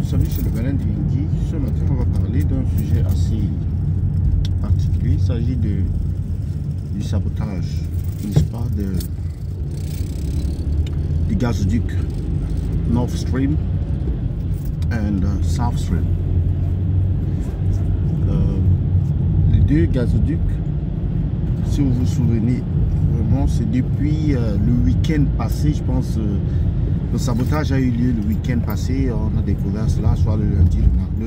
Salut, c'est le Baleine Divindi. Ce matin, on va parler d'un sujet assez particulier. Il s'agit du sabotage, n'est-ce pas, du gazoduc Nord Stream et South Stream. Les deux gazoducs, si vous vous souvenez, vraiment, c'est depuis le week-end passé, je pense. Le sabotage a eu lieu le week-end passé. On a découvert cela, soit le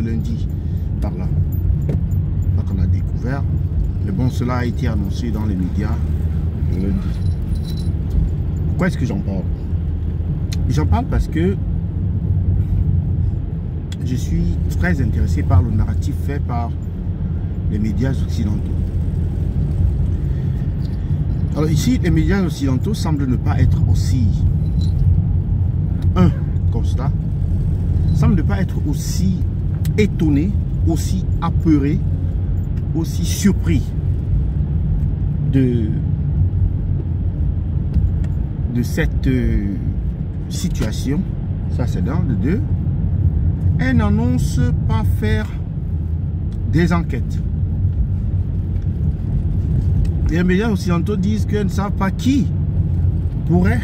lundi par là. Donc on a découvert. Mais bon, cela a été annoncé dans les médias le lundi. Pourquoi est-ce que j'en parle? J'en parle parce que je suis très intéressé par le narratif fait par les médias occidentaux. Alors ici, les médias occidentaux semblent ne pas être aussi... constat, semble ne pas être aussi étonné, aussi apeuré, aussi surpris de cette situation. Ça c'est dans le 2. Elle n'annonce pas faire des enquêtes. Les médias occidentaux disent qu'ils ne savent pas qui pourrait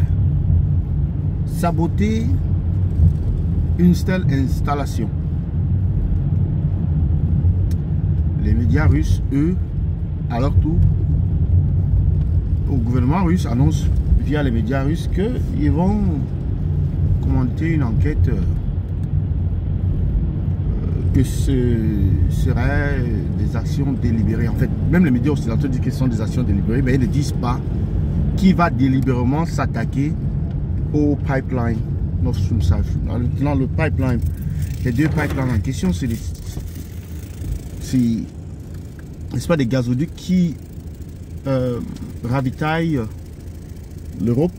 saboter une telle installation. Les médias russes, eux, à leur tour, au gouvernement russe, annoncent via les médias russes qu'ils vont commenter une enquête que ce serait des actions délibérées. En fait, même les médias occidentaux disent que ce sont des actions délibérées, mais ils ne disent pas qui va délibérément s'attaquer au pipeline Nord Stream South. Dans le pipeline, les deux pipelines en question, c'est n'est-ce pas des gazoducs qui ravitaillent l'Europe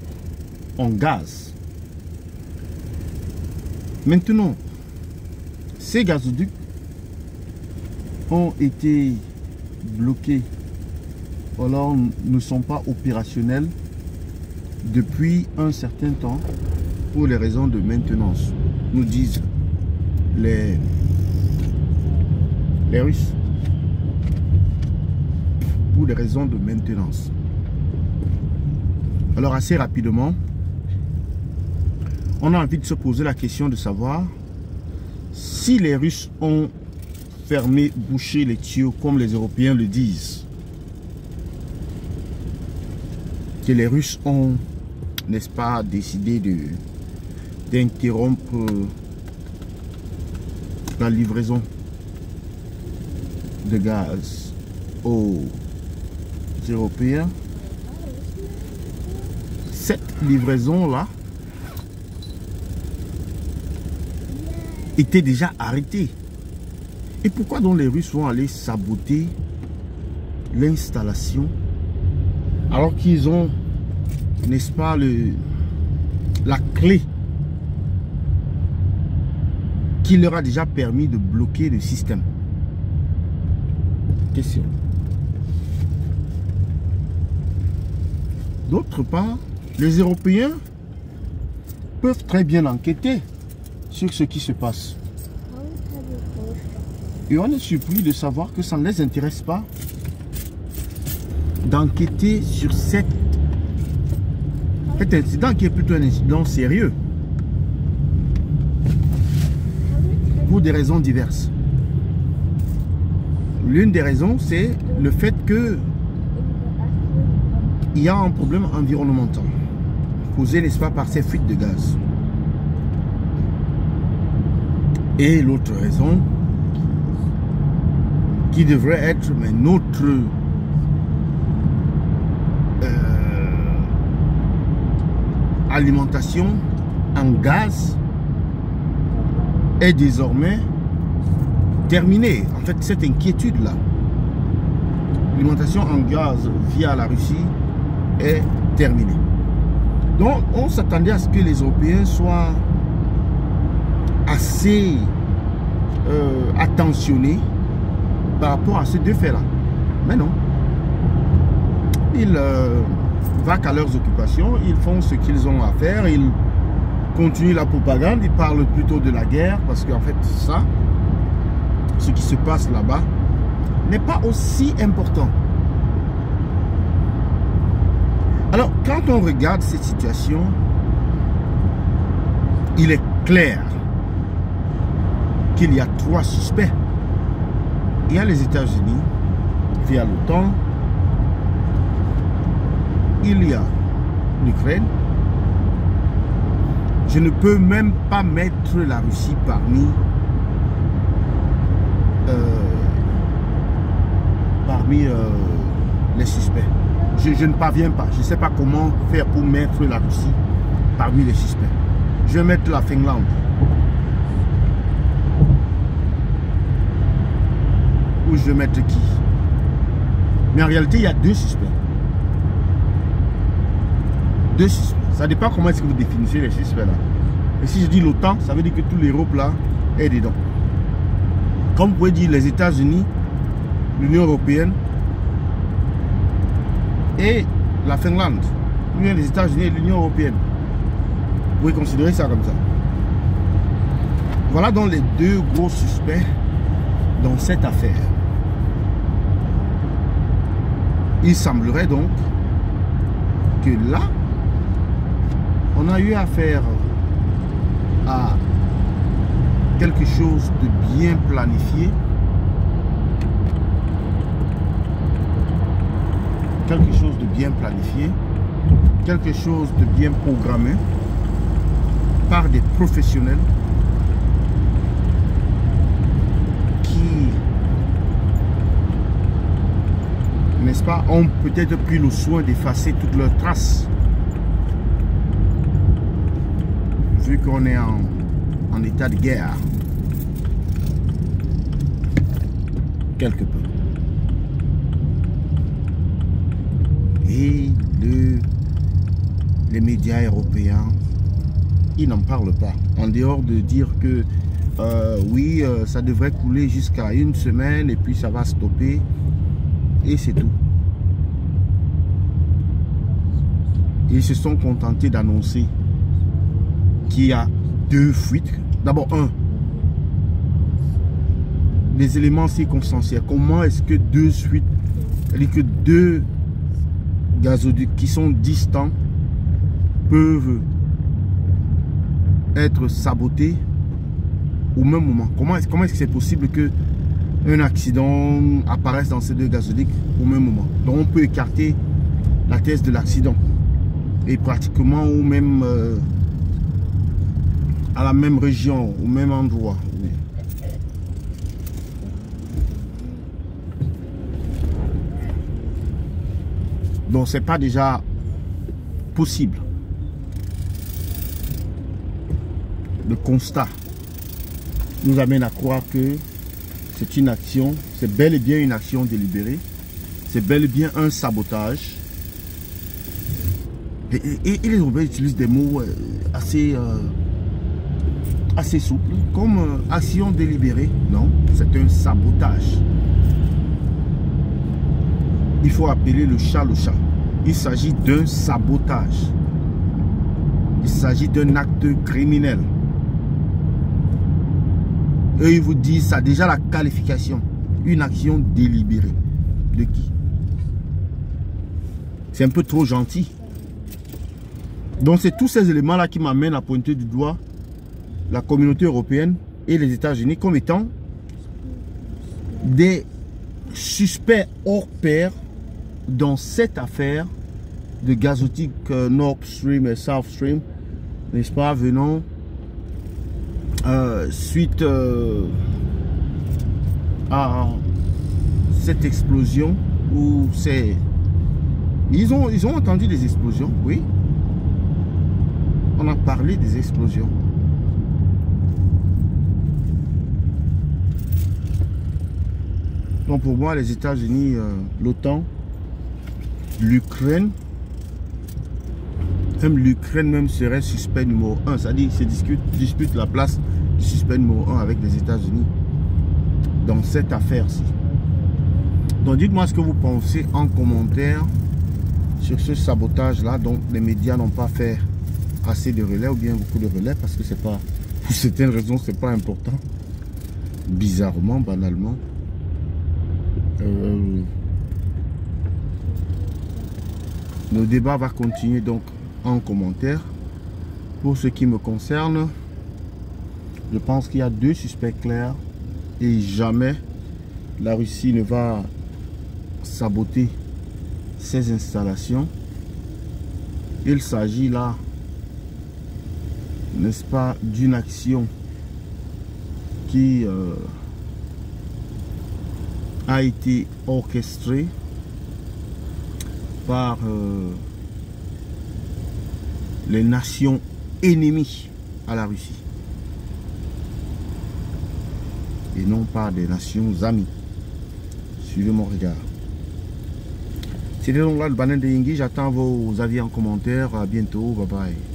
en gaz. Maintenant, ces gazoducs ont été bloqués, alors ne sont pas opérationnels depuis un certain temps pour les raisons de maintenance, nous disent les Russes, pour des raisons de maintenance. Alors assez rapidement, on a envie de se poser la question de savoir si les Russes ont fermé, bouché les tuyaux comme les Européens le disent, que les Russes ont, n'est-ce pas, décidé d'interrompre la livraison de gaz aux Européens. Cette livraison-là était déjà arrêtée. Et pourquoi donc les Russes vont aller saboter l'installation alors qu'ils ont, n'est-ce pas, la clé qui leur a déjà permis de bloquer le système? Question. D'autre part, les Européens peuvent très bien enquêter sur ce qui se passe. Et on est surpris de savoir que ça ne les intéresse pas d'enquêter sur cet incident qui est plutôt un incident sérieux pour des raisons diverses. L'une des raisons, c'est le fait que il y a un problème environnemental causé, n'est-ce pas, par ces fuites de gaz. Et l'autre raison, qui devrait être notre alimentation en gaz, est désormais terminée. En fait, cette inquiétude-là, l'alimentation en gaz via la Russie est terminée. Donc, on s'attendait à ce que les Européens soient assez attentionnés par rapport à ces deux faits-là. Mais non. Ils vaquent à leurs occupations, ils font ce qu'ils ont à faire, ils continuent la propagande, ils parlent plutôt de la guerre, parce qu'en fait, ça, ce qui se passe là-bas, n'est pas aussi important. Alors, quand on regarde cette situation, il est clair qu'il y a 3 suspects. Il y a les États-Unis, via l'OTAN, il y a l'Ukraine. Je ne peux même pas mettre la Russie parmi les suspects. Je ne parviens pas. Je ne sais pas comment faire pour mettre la Russie parmi les suspects. Je vais mettre la Finlande. Ou je vais mettre qui? Mais en réalité, il y a 2 suspects. 2 suspects. Ça dépend comment est-ce que vous définissez les suspects là. Et si je dis l'OTAN, ça veut dire que toute l'Europe là est dedans. Comme vous pouvez dire les États-Unis, l'Union européenne et la Finlande. L'Union des États-Unis et l'Union européenne. Vous pouvez considérer ça comme ça. Voilà donc les 2 gros suspects dans cette affaire. Il semblerait donc que là, on a eu affaire à quelque chose de bien planifié, quelque chose de bien planifié, quelque chose de bien programmé par des professionnels qui, n'est-ce pas, ont peut-être pris le soin d'effacer toutes leurs traces. Vu qu'on est en état de guerre, quelque peu. Et les médias européens, ils n'en parlent pas. En dehors de dire que oui, ça devrait couler jusqu'à 1 semaine et puis ça va stopper. Et c'est tout. Ils se sont contentés d'annoncer qu'il y a 2 fuites. D'abord, des éléments circonstanciels. Comment est-ce que 2 fuites, c'est-à-dire que 2 gazoducs qui sont distants peuvent être sabotés au même moment? Comment est-ce que c'est possible que un accident apparaisse dans ces 2 gazoducs au même moment? Donc on peut écarter la thèse de l'accident et pratiquement au même à la même région, au même endroit. Donc c'est pas déjà possible. Le constat nous amène à croire que c'est une action, c'est bel et bien une action délibérée, c'est bel et bien un sabotage. Et les Européens utilisent des mots assez souples, comme action délibérée. Non, c'est un sabotage. Il faut appeler le chat. Il s'agit d'un sabotage. Il s'agit d'un acte criminel. Et ils vous disent, ça a déjà la qualification. Une action délibérée. De qui? C'est un peu trop gentil. Donc c'est tous ces éléments-là qui m'amènent à pointer du doigt la communauté européenne et les États-Unis comme étant des suspects hors pair dans cette affaire de gazoduc Nord Stream et South Stream, n'est-ce pas, venant suite à cette explosion où c'est... Ils ont entendu des explosions, oui. On a parlé des explosions. Donc pour moi, les États-Unis, l'OTAN, l'Ukraine, même serait suspect numéro 1. C'est-à-dire qu'ils disputent la place du suspect numéro 1 avec les États-Unis dans cette affaire-ci. Donc dites-moi ce que vous pensez en commentaire sur ce sabotage-là dont les médias n'ont pas fait assez de relais ou bien beaucoup de relais parce que c'est pas, pour certaines raisons, c'est pas important. Bizarrement, banalement. Le débat va continuer donc en commentaire. Pour ce qui me concerne, je pense qu'il y a deux suspects clairs et jamais la Russie ne va saboter ces installations. Il s'agit là, n'est-ce pas, d'une action qui a été orchestrée par les nations ennemies à la Russie et non par des nations amies. Suivez mon regard. C'était donc là le banane de Yingui. J'attends vos avis en commentaire. À bientôt. Bye bye.